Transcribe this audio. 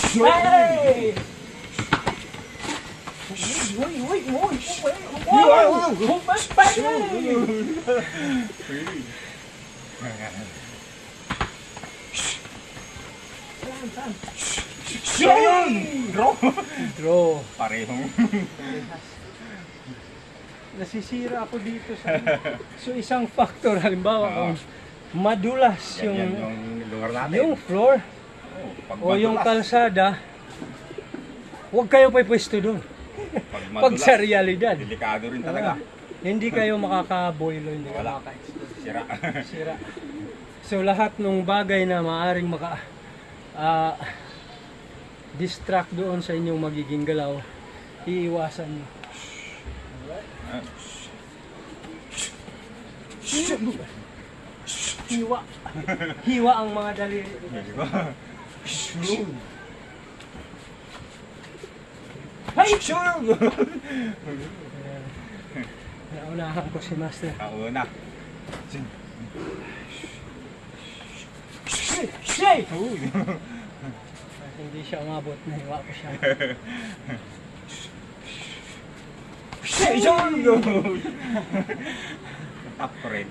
Hey! Uy! Draw. Parehong. Nasisira ako dito sa so isang factor halimbawa kung madulas Yan yung lugar natin. yung floor o yung kalsada, huwag kayo pwesto doon. Pag sa realidad, delikado rin talaga. hindi kayo makakaboilo, hindi kayo Wala. makaka-explode. Sira. Sira. So lahat ng bagay na maaring distract doon sa inyong magiging galaw, iiwasan nyo. Hiwa. Hiwa ang mga daliri. Hey! Naunahan ko si Master. Kauna. Shay! Hindi siya umabot, nahiwa ko siya. Top ko rin.